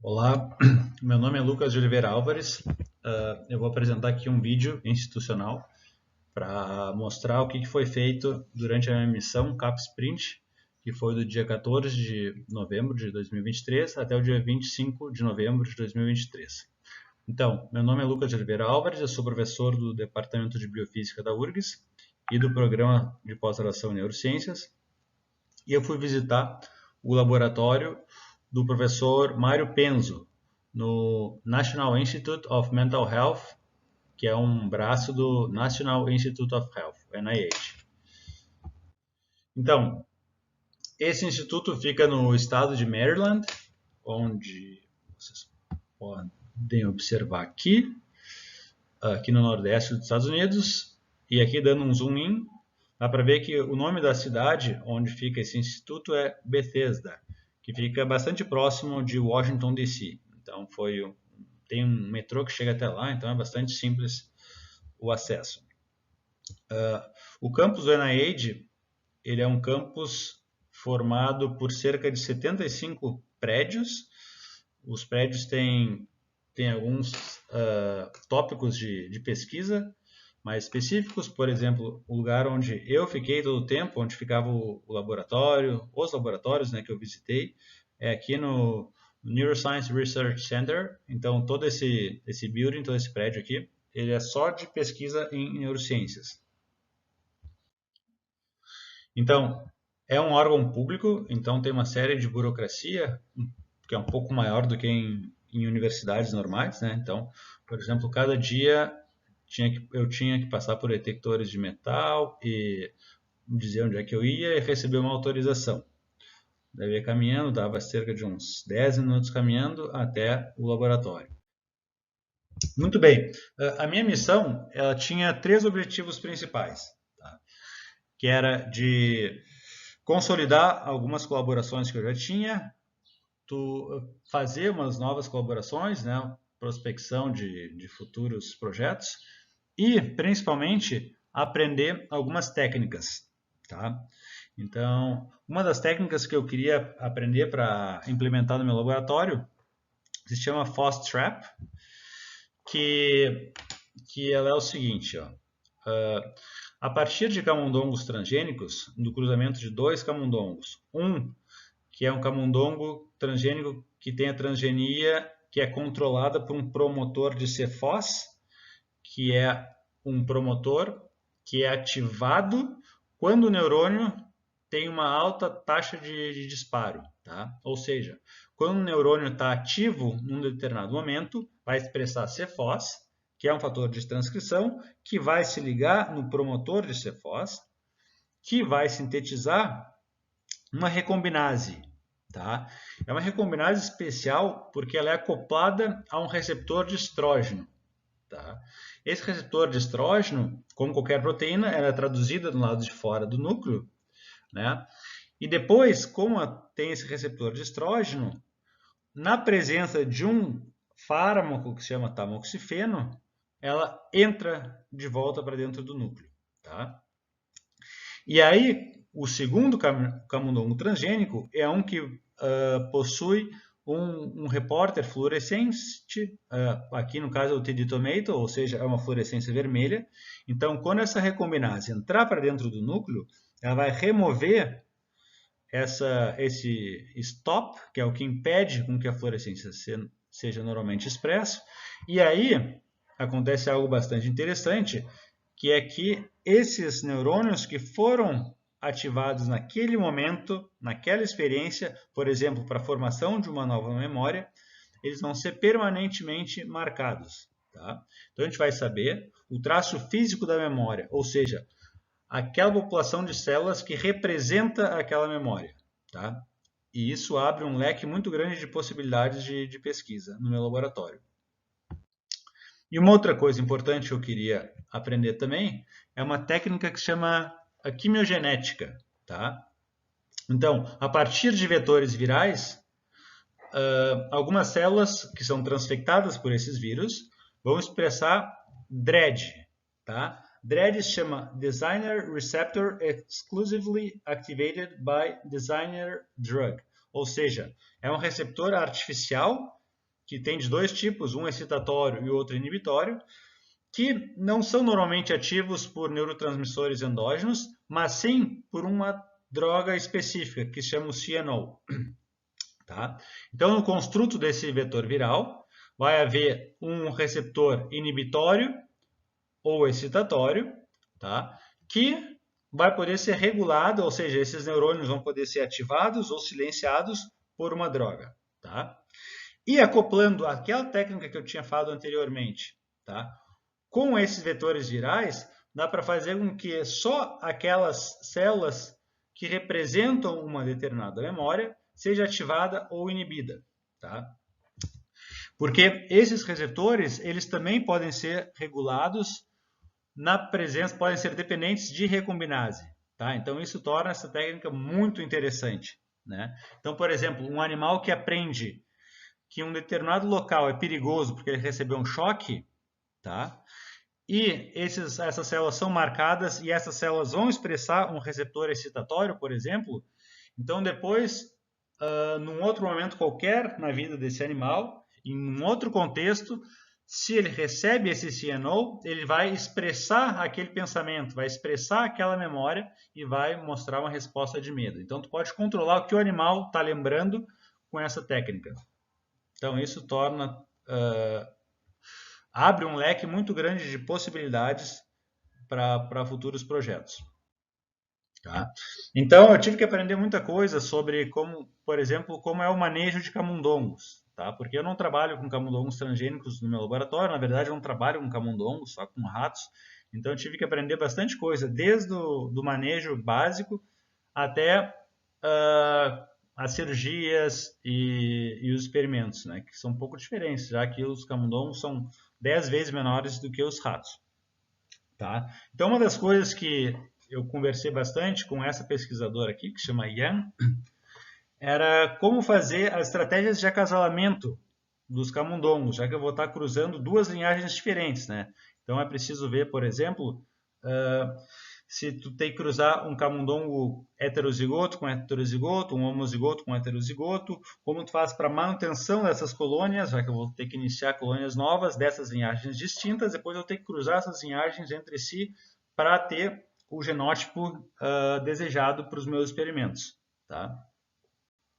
Olá, meu nome é Lucas de Oliveira Álvares. Eu vou apresentar aqui um vídeo institucional para mostrar o que foi feito durante a minha missão CapSprint, que foi do dia 14 de novembro de 2023 até o dia 25 de novembro de 2023. Então, meu nome é Lucas de Oliveira Álvares, eu sou professor do Departamento de Biofísica da URGS e do Programa de Pós-Graduação em Neurociências, e eu fui visitar o laboratório do professor Mário Penzo, no National Institute of Mental Health, que é um braço do National Institute of Health, NIH. Então, esse instituto fica no estado de Maryland, onde vocês podem observar aqui no nordeste dos Estados Unidos, e aqui dando um zoom in, dá para ver que o nome da cidade onde fica esse instituto é Bethesda, que fica bastante próximo de Washington, D.C. Então tem um metrô que chega até lá, então é bastante simples o acesso. O campus do NIH, ele é um campus formado por cerca de 75 prédios. Os prédios têm alguns tópicos de pesquisa mais específicos, por exemplo, o lugar onde eu fiquei todo o tempo, onde ficava o laboratório, os laboratórios, né, que eu visitei, é aqui no Neuroscience Research Center. Então, todo esse building, todo esse prédio aqui, ele é só de pesquisa em neurociências. Então, é um órgão público, então tem uma série de burocracia, que é um pouco maior do que em universidades normais, né? Então, por exemplo, cada dia eu tinha que passar por detectores de metal e dizer onde é que eu ia e receber uma autorização. Daí eu ia caminhando, dava cerca de uns 10 minutos caminhando até o laboratório. Muito bem, a minha missão ela tinha 3 objetivos principais, tá? Que era de consolidar algumas colaborações que eu já tinha, fazer umas novas colaborações, né? Prospecção de futuros projetos e, principalmente, aprender algumas técnicas, tá? Então, uma das técnicas que eu queria aprender para implementar no meu laboratório se chama FOSS Trap, que ela é o seguinte, ó. A partir de camundongos transgênicos, do cruzamento de 2 camundongos, um que é um camundongo transgênico que tem a transgenia que é controlada por um promotor de CFOS, que é um promotor que é ativado quando o neurônio tem uma alta taxa de disparo. Tá? Ou seja, quando o neurônio está ativo num determinado momento, vai expressar CFOS, que é um fator de transcrição, que vai se ligar no promotor de CFOS, que vai sintetizar uma recombinase. Tá? É uma recombinase especial porque ela é acoplada a um receptor de estrógeno. Tá? Esse receptor de estrógeno, como qualquer proteína, ela é traduzida do lado de fora do núcleo, né? E depois, como tem esse receptor de estrógeno, na presença de um fármaco que se chama tamoxifeno, ela entra de volta para dentro do núcleo. Tá? E aí, o segundo camundongo transgênico é um que possui um repórter fluorescente, aqui no caso é o TD Tomato, ou seja, é uma fluorescência vermelha. Então, quando essa recombinase entrar para dentro do núcleo, ela vai remover esse stop, que é o que impede com que a fluorescência seja normalmente expressa. E aí acontece algo bastante interessante, que é que esses neurônios que foram ativados naquele momento, naquela experiência, por exemplo, para a formação de uma nova memória, eles vão ser permanentemente marcados. Tá? Então a gente vai saber o traço físico da memória, ou seja, aquela população de células que representa aquela memória. Tá? E isso abre um leque muito grande de possibilidades de pesquisa no meu laboratório. E uma outra coisa importante que eu queria aprender também é uma técnica que se chama a quimiogenética. Tá? Então, a partir de vetores virais, algumas células que são transfectadas por esses vírus vão expressar DRED. Tá? DRED se chama Designer Receptor Exclusively Activated by Designer Drug. Ou seja, é um receptor artificial que tem de dois tipos, um excitatório e outro inibitório, que não são normalmente ativos por neurotransmissores endógenos, mas sim por uma droga específica, que se chama o CNO. Tá? Então, no construto desse vetor viral, vai haver um receptor inibitório ou excitatório, tá? Que vai poder ser regulado, ou seja, esses neurônios vão poder ser ativados ou silenciados por uma droga. Tá? E acoplando aquela técnica que eu tinha falado anteriormente, tá? Com esses vetores virais, dá para fazer com que só aquelas células que representam uma determinada memória seja ativada ou inibida. Tá? Porque esses receptores, eles também podem ser regulados na presença, podem ser dependentes de recombinase. Tá? Então, isso torna essa técnica muito interessante. Né? Então, por exemplo, um animal que aprende que um determinado local é perigoso porque ele recebeu um choque, tá? E essas células são marcadas e essas células vão expressar um receptor excitatório, por exemplo. Então, depois, num outro momento qualquer na vida desse animal, em um outro contexto, se ele recebe esse CNO, ele vai expressar aquele pensamento, vai expressar aquela memória e vai mostrar uma resposta de medo. Então, tu pode controlar o que o animal está lembrando com essa técnica. Então, isso torna, abre um leque muito grande de possibilidades para futuros projetos. Tá? Então, eu tive que aprender muita coisa sobre como, por exemplo, como é o manejo de camundongos. Tá? Porque eu não trabalho com camundongos transgênicos no meu laboratório, na verdade eu não trabalho com camundongos, só com ratos. Então, eu tive que aprender bastante coisa, desde do manejo básico até as cirurgias e os experimentos, né, que são um pouco diferentes, já que os camundongos são 10 vezes menores do que os ratos. Tá? Então, uma das coisas que eu conversei bastante com essa pesquisadora aqui, que se chama Yan, era como fazer as estratégias de acasalamento dos camundongos, já que eu vou estar cruzando duas linhagens diferentes. Né? Então, é preciso ver, por exemplo, se tu tem que cruzar um camundongo heterozigoto com heterozigoto, um homozigoto com heterozigoto, como tu faz para manutenção dessas colônias, já que eu vou ter que iniciar colônias novas dessas linhagens distintas, depois eu vou ter que cruzar essas linhagens entre si para ter o genótipo desejado para os meus experimentos. Tá?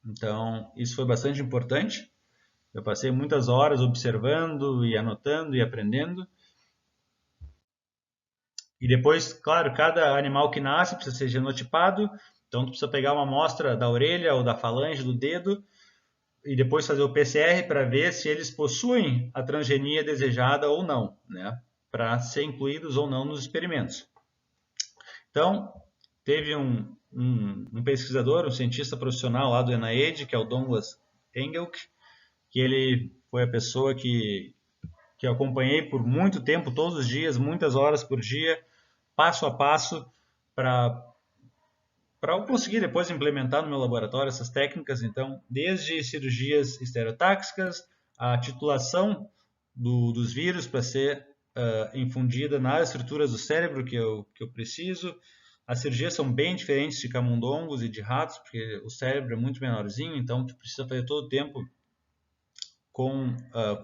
Então, isso foi bastante importante. Eu passei muitas horas observando e anotando e aprendendo. E depois, claro, cada animal que nasce precisa ser genotipado, então tu precisa pegar uma amostra da orelha ou da falange do dedo e depois fazer o PCR para ver se eles possuem a transgenia desejada ou não, né? Para ser incluídos ou não nos experimentos. Então, teve um pesquisador, um cientista profissional lá do NIH, que é o Douglas Engelk, que ele foi a pessoa que eu acompanhei por muito tempo, todos os dias, muitas horas por dia, passo a passo, para eu conseguir depois implementar no meu laboratório essas técnicas. Então, desde cirurgias estereotáxicas, a titulação dos vírus para ser infundida nas estruturas do cérebro que eu preciso. As cirurgias são bem diferentes de camundongos e de ratos, porque o cérebro é muito menorzinho, então tu precisa fazer todo o tempo com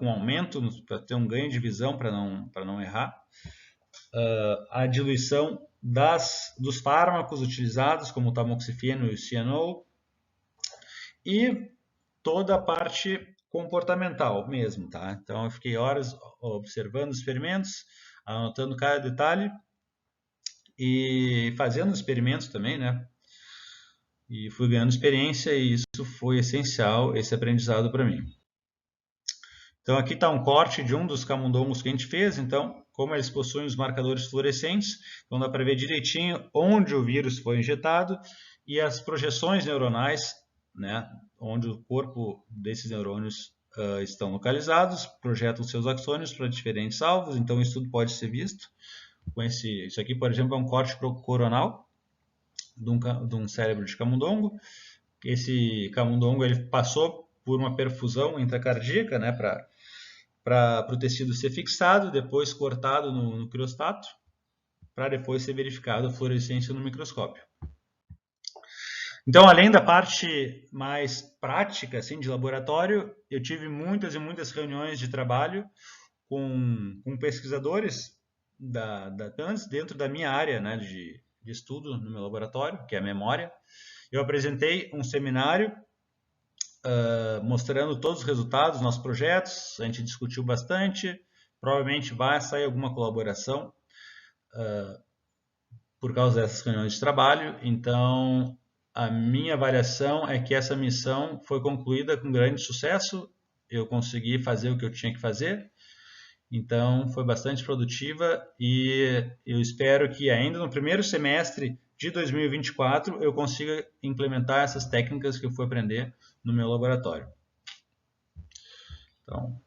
aumento, para ter um ganho de visão, para não errar. A diluição dos fármacos utilizados, como o tamoxifeno e o CNO, e toda a parte comportamental mesmo. Tá? Então, eu fiquei horas observando os experimentos, anotando cada detalhe e fazendo experimentos também, né? E fui ganhando experiência e isso foi essencial, esse aprendizado para mim. Então, aqui está um corte de um dos camundongos que a gente fez. Então, como eles possuem os marcadores fluorescentes, então dá para ver direitinho onde o vírus foi injetado e as projeções neuronais, né, onde o corpo desses neurônios estão localizados, projetam seus axônios para diferentes alvos. Então, isso tudo pode ser visto. Isso aqui, por exemplo, é um corte coronal de um cérebro de camundongo. Esse camundongo ele passou por uma perfusão intracardíaca, né, para o tecido ser fixado, depois cortado no criostato, para depois ser verificado a fluorescência no microscópio. Então, além da parte mais prática, assim, de laboratório, eu tive muitas e muitas reuniões de trabalho com pesquisadores da TANS dentro da minha área, né, de estudo no meu laboratório, que é a memória. Eu apresentei um seminário mostrando todos os resultados dos nossos projetos, a gente discutiu bastante, provavelmente vai sair alguma colaboração por causa dessas reuniões de trabalho, então a minha avaliação é que essa missão foi concluída com grande sucesso, eu consegui fazer o que eu tinha que fazer, então foi bastante produtiva e eu espero que ainda no primeiro semestre de 2024 eu consiga implementar essas técnicas que eu fui aprender no meu laboratório. Então,